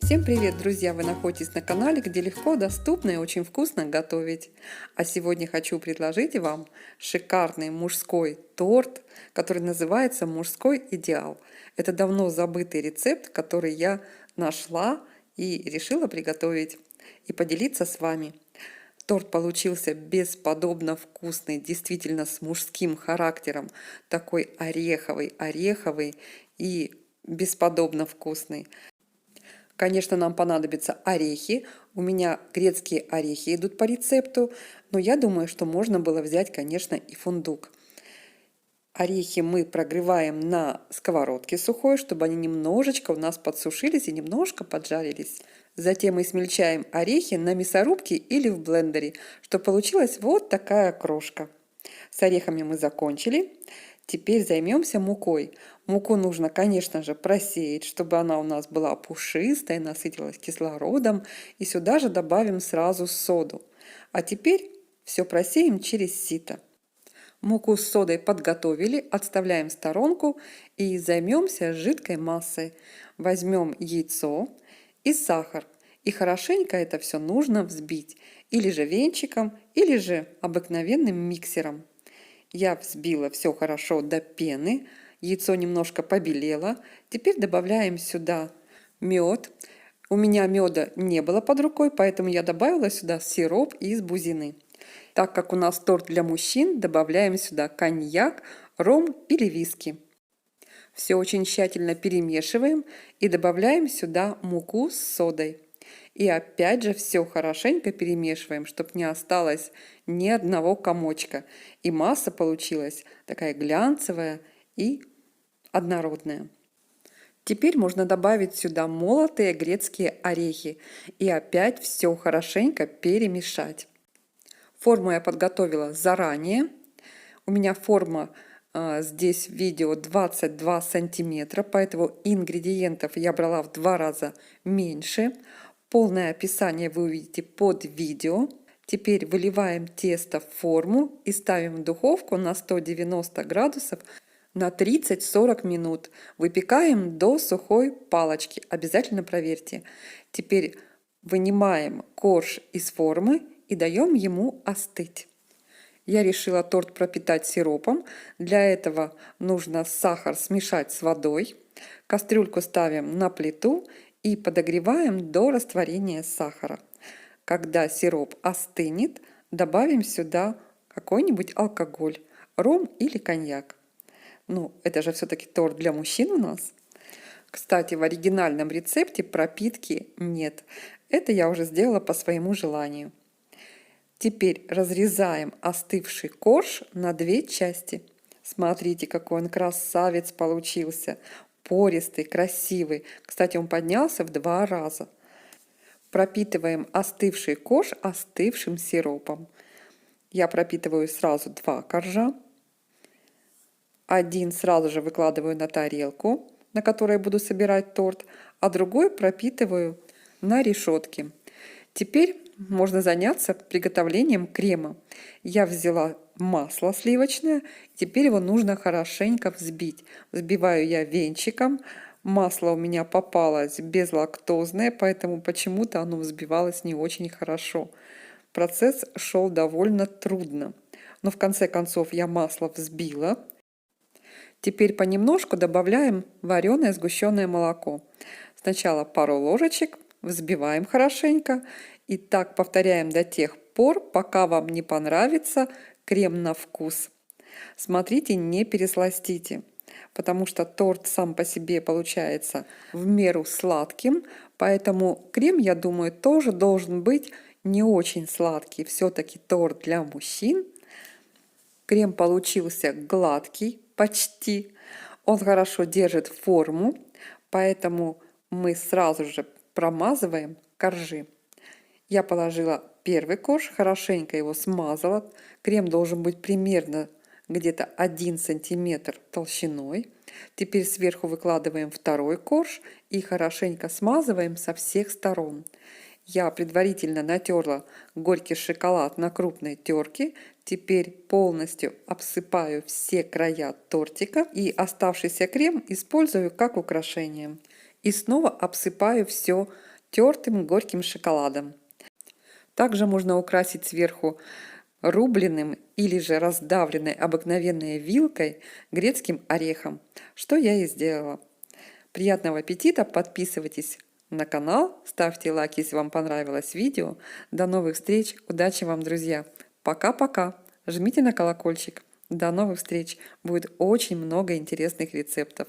Всем привет, друзья! Вы находитесь на канале, где легко, доступно и очень вкусно готовить. А сегодня хочу предложить вам шикарный мужской торт, который называется «Мужской идеал». Это давно забытый рецепт, который я нашла и решила приготовить и поделиться с вами. Торт получился бесподобно вкусный, действительно с мужским характером, такой ореховый и бесподобно вкусный. Конечно, нам понадобятся орехи. У меня грецкие орехи идут по рецепту, но я думаю, что можно было взять, конечно, и фундук. Орехи мы прогреваем на сковородке сухой, чтобы они немножечко у нас подсушились и немножко поджарились. Затем мы смельчаем орехи на мясорубке или в блендере, чтобы получилась вот такая крошка. С орехами мы закончили. Теперь займемся мукой. Муку нужно, конечно же, просеять, чтобы она у нас была пушистая, насытилась кислородом. И сюда же добавим сразу соду. А теперь все просеем через сито. Муку с содой подготовили, отставляем в сторонку и займемся жидкой массой. Возьмем яйцо и сахар. И хорошенько это все нужно взбить. Или же венчиком, или же обыкновенным миксером. Я взбила все хорошо до пены, яйцо немножко побелело. Теперь добавляем сюда мед. У меня меда не было под рукой, поэтому я добавила сюда сироп из бузины. Так как у нас торт для мужчин, добавляем сюда коньяк, ром или виски. Все очень тщательно перемешиваем и добавляем сюда муку с содой. И опять же все хорошенько перемешиваем, чтобы не осталось ни одного комочка. И масса получилась такая глянцевая и однородная. Теперь можно добавить сюда молотые грецкие орехи и опять все хорошенько перемешать. Форму я подготовила заранее. У меня форма здесь в видео 22 сантиметра, поэтому ингредиентов я брала в 2 раза меньше. Полное описание вы увидите под видео. Теперь выливаем тесто в форму и ставим в духовку на 190 градусов на 30-40 минут. Выпекаем до сухой палочки. Обязательно проверьте. Теперь вынимаем корж из формы и даем ему остыть. Я решила торт пропитать сиропом. Для этого нужно сахар смешать с водой. Кастрюльку ставим на плиту и подогреваем до растворения сахара. Когда сироп остынет, добавим сюда какой-нибудь алкоголь, ром или коньяк. Ну, это же все-таки торт для мужчин у нас. Кстати, в оригинальном рецепте пропитки нет. Это я уже сделала по своему желанию. Теперь разрезаем остывший корж на 2 части. Смотрите, какой он красавец получился. Пористый, красивый. Кстати, он поднялся в 2 раза. Пропитываем остывший корж остывшим сиропом. Я пропитываю сразу 2 коржа. Один сразу же выкладываю на тарелку, на которой буду собирать торт, а другой пропитываю на решетке. Теперь можно заняться приготовлением крема. Я взяла масло сливочное, теперь его нужно хорошенько взбить. Взбиваю я венчиком. Масло у меня попалось безлактозное, поэтому почему-то оно взбивалось не очень хорошо. Процесс шел довольно трудно. Но в конце концов я масло взбила. Теперь понемножку добавляем вареное сгущенное молоко. Сначала пару ложечек, взбиваем хорошенько. И так повторяем до тех пор, пока вам не понравится крем на вкус. Смотрите, не пересластите, потому что торт сам по себе получается в меру сладким, поэтому крем, я думаю, тоже должен быть не очень сладкий. Все-таки торт для мужчин. Крем получился гладкий, почти. Он хорошо держит форму, поэтому мы сразу же промазываем коржи. Я положила первый корж, хорошенько его смазала. Крем должен быть примерно где-то 1 сантиметр толщиной. Теперь сверху выкладываем второй корж и хорошенько смазываем со всех сторон. Я предварительно натерла горький шоколад на крупной терке. Теперь полностью обсыпаю все края тортика и оставшийся крем использую как украшение. И снова обсыпаю все тертым горьким шоколадом. Также можно украсить сверху рубленым или же раздавленной обыкновенной вилкой грецким орехом, что я и сделала. Приятного аппетита! Подписывайтесь на канал, ставьте лайк, если вам понравилось видео. До новых встреч! Удачи вам, друзья! Пока-пока! Жмите на колокольчик. До новых встреч! Будет очень много интересных рецептов.